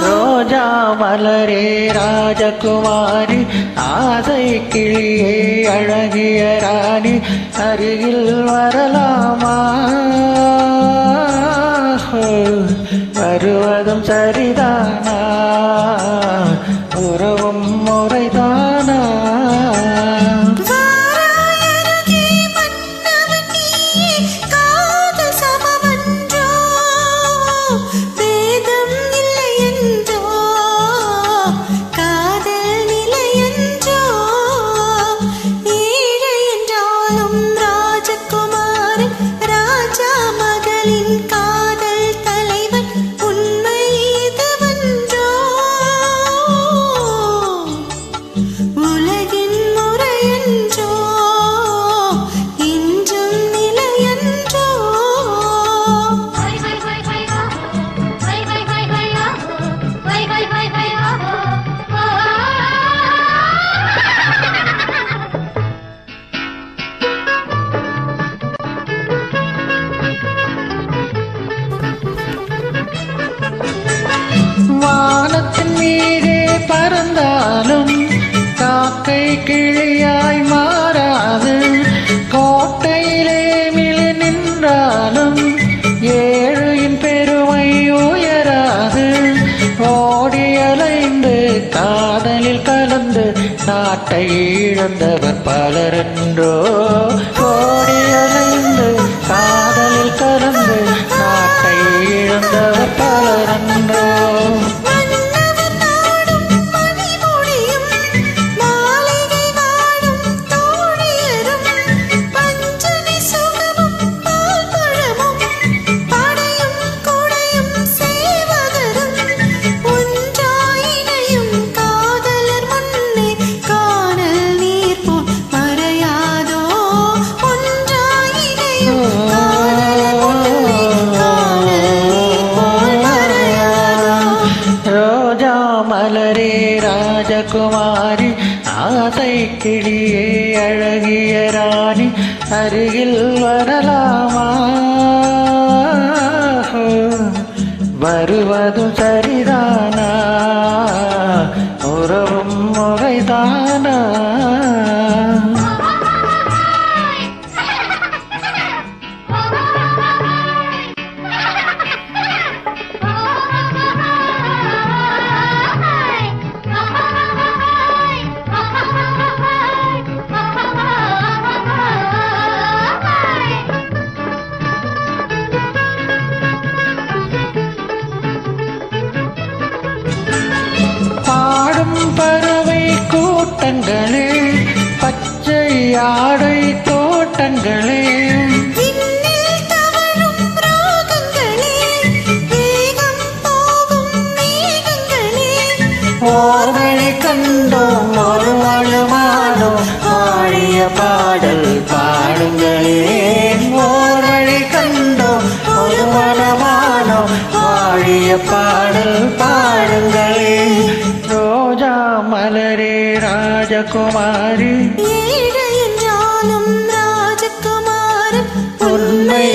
ரோஜா மலரே ராஜகுமாரி ஆசை கிளியே அழகிய ராணி அருகில் வரலாமா? வருவதும் சரிதானா? உறவும் முறைதானா? வானத்தின் மீதே பறந்தாலும் காக்கை கிளியாய் மாறாது, கோட்டையிலே மிளி நின்றாலும் ஏழையின் பெருமை உயராது. ஓடி அலைந்து காதலில் கலந்து நாட்டை இழந்தவர் பலரென்றோ. ஓடி அலைந்து காதலில் கலந்து நாட்டை இழந்தவர் பலரென்றோ. மலரே ராஜகுமாரி ஆசை கிளியே அழகிய ராணி அருகில் வரலாமா? வருவதும் சரிதானா? உறவும் முறைதானா? பறவை கூட்டங்களே பச்சை ஆடை தோட்டங்களே ஓர்வழி கண்டோம் ஒரு வளமானோ ஆடிய பாடல் பாடுங்களே. ஓர்வழி கண்டோம் ஒரு வளமானோ ஆடிய பாடல் பாடுங்களே. ரோஜா மலரே ராஜகுமாரி ஏழை என்றாலும் ராஜகுமாரன் உண்மை